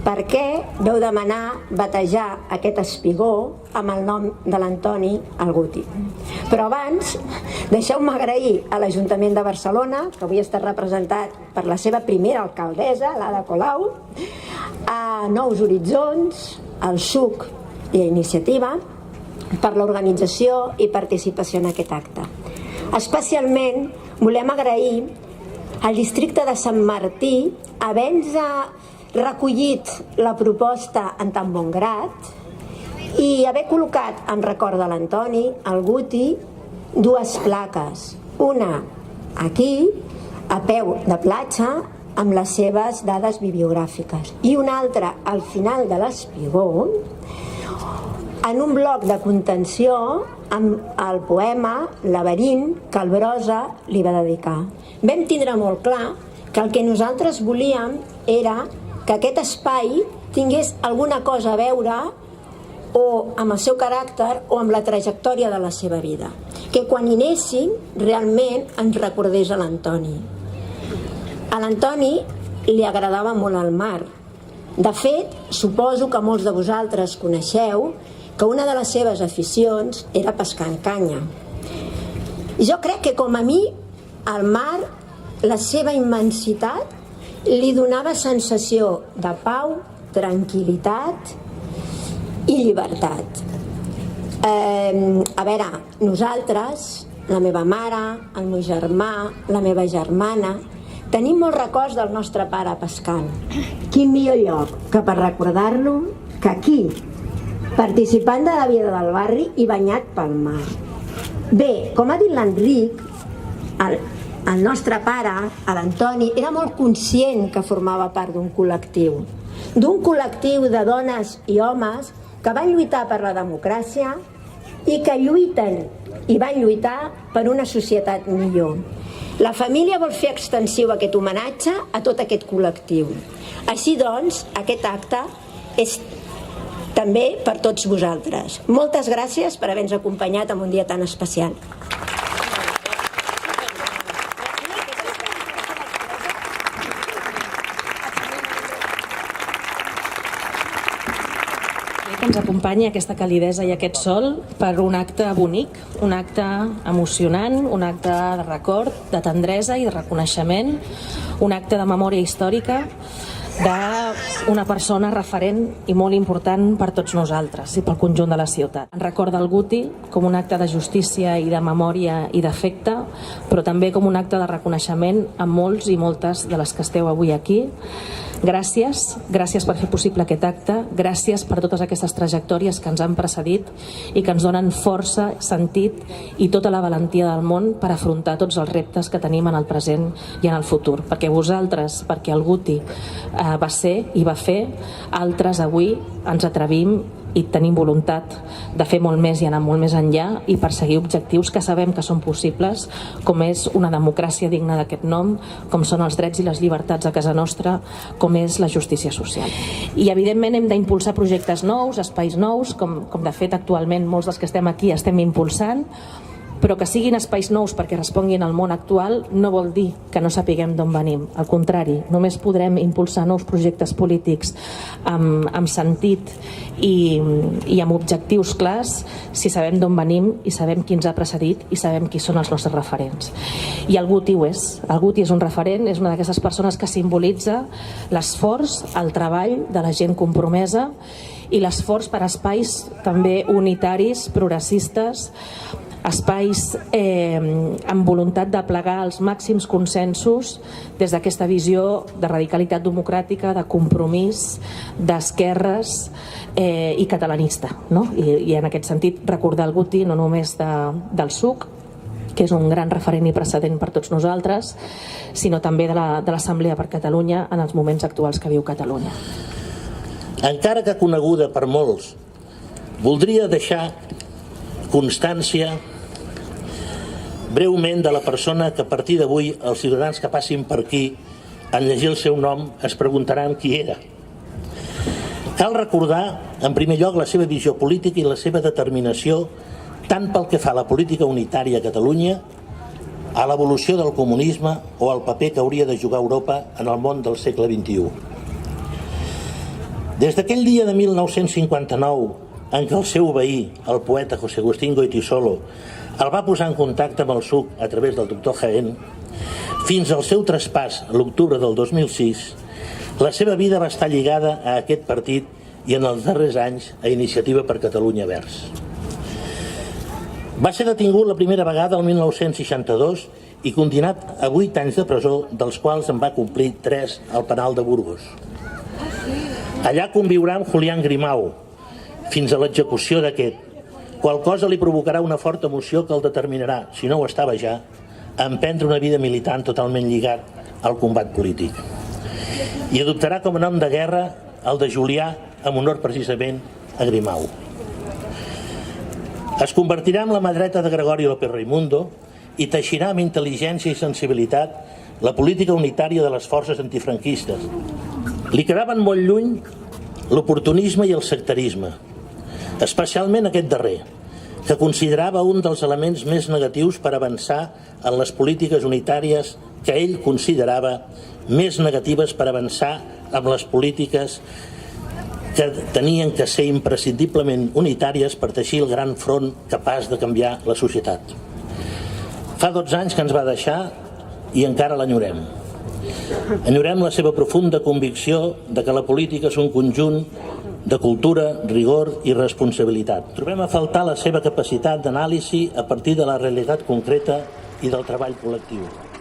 per què veu demanar batejar aquest espigó amb el nom de l'Antoni Alguti. Però abans, deixeu-me agrair a l'Ajuntament de Barcelona, que avui està representat per la seva primera alcaldessa, l'Ada Colau, a Nous Horitzons, al SUC i a Iniciativa, per l'organització i participació en aquest acte. Especialment volem agrair al districte de Sant Martí havent-se recollit la proposta en tan bon grat i haver col·locat en record de l'Antoni Alguti dues plaques, una aquí a peu de platja amb les seves dades bibliogràfiques i una altra al final de l'espigó en un bloc de contenció amb el poema Laberint que el Brossa li va dedicar. Vam tindre molt clar que el que nosaltres volíem era que aquest espai tingués alguna cosa a veure o amb el seu caràcter o amb la trajectòria de la seva vida. Que quan hi anéssim realment ens recordés a l'Antoni. A l'Antoni li agradava molt el mar. De fet, suposo que molts de vosaltres coneixeu que una de les seves aficions era pescar en canya. Jo crec que com a mi el mar, la seva immensitat, li donava sensació de pau, tranquil·litat i llibertat. A veure, nosaltres, la meva mare, el meu germà, la meva germana, tenim molts records del nostre pare pescant. Quin millor lloc que per recordar-lo que aquí, participant de la vida del barri i banyat pel mar. Bé, com ha dit l'Enric, el nostre pare, l'Antoni, era molt conscient que formava part d'un col·lectiu de dones i homes que van lluitar per la democràcia i que lluiten i van lluitar per una societat millor. La família vol fer extensiu aquest homenatge a tot aquest col·lectiu. Així doncs, aquest acte és també per tots vosaltres. Moltes gràcies per haver-nos acompanyat en un dia tan especial. Que ens acompanyi aquesta calidesa i aquest sol per un acte bonic, un acte emocionant, un acte de record, de tendresa i de reconeixement, un acte de memòria històrica d'una persona referent i molt important per tots nosaltres i pel conjunt de la ciutat. En record del Guti com un acte de justícia i de memòria i d'afecte, però també com un acte de reconeixement a molts i moltes de les que esteu avui aquí. Gràcies per fer possible aquest acte, gràcies per totes aquestes trajectòries que ens han precedit i que ens donen força, sentit i tota la valentia del món per afrontar tots els reptes que tenim en el present i en el futur. Perquè vosaltres, perquè el Guti va ser i va fer, altres avui ens atrevim i tenim voluntat de fer molt més i anar molt més enllà i perseguir objectius que sabem que són possibles, com és una democràcia digna d'aquest nom, com són els drets i les llibertats a casa nostra, com és la justícia social. I evidentment hem d'impulsar projectes nous, espais nous, com de fet actualment molts dels que estem aquí estem impulsant, però que siguin espais nous perquè responguin al món actual no vol dir que no sapiguem d'on venim. Al contrari, només podrem impulsar nous projectes polítics amb sentit i amb objectius clars si sabem d'on venim i sabem qui ens ha precedit i sabem qui són els nostres referents. I el Guti ho és. El Guti és un referent, és una d'aquestes persones que simbolitza l'esforç, el treball de la gent compromesa i l'esforç per espais també unitaris, progressistes, espais amb voluntat de plegar els màxims consensos des d'aquesta visió de radicalitat democràtica, de compromís, d'esquerres i catalanista, no? I en aquest sentit recordar el Guti no només del SUC, que és un gran referent i precedent per tots nosaltres, sinó també de l'Assemblea per Catalunya en els moments actuals que viu Catalunya. Encara que coneguda per molts, voldria deixar constància breument de la persona que a partir d'avui els ciutadans que passin per aquí en llegir el seu nom es preguntaran qui era. Cal recordar, en primer lloc, la seva visió política i la seva determinació tant pel que fa a la política unitària a Catalunya, a l'evolució del comunisme o al paper que hauria de jugar Europa en el món del segle XXI. Des d'aquell dia de 1959 en què el seu veí, el poeta José Agustín Goytisolo, el va posar en contacte amb el SUC a través del doctor Jaén, fins al seu traspàs l'octubre del 2006, la seva vida va estar lligada a aquest partit i en els darrers anys a Iniciativa per Catalunya Verds. Va ser detingut la primera vegada el 1962 i condemnat a 8 anys de presó, dels quals en va complir 3 al penal de Burgos. Allà conviurà amb Julián Grimau fins a l'execució d'aquest, qual cosa li provocarà una forta emoció que el determinarà, si no ho estava ja, a emprendre una vida militant totalment lligat al combat polític. I adoptarà com a nom de guerra el de Julià, en honor precisament a Grimau. Es convertirà en la mà dreta de Gregorio López Raimundo i teixirà amb intel·ligència i sensibilitat la política unitària de les forces antifranquistes. Li quedaven molt lluny l'oportunisme i el sectarisme, especialment aquest darrer, que considerava un dels elements més negatius per avançar en les polítiques unitàries que ell considerava més negatives per avançar amb les polítiques que tenien que ser imprescindiblement unitàries per teixir el gran front capaç de canviar la societat. Fa 12 anys que ens va deixar i encara l'enyorem. Enyorem la seva profunda convicció de que la política és un conjunt de cultura, rigor i responsabilitat. Trobem a faltar la seva capacitat d'anàlisi a partir de la realitat concreta i del treball col·lectiu.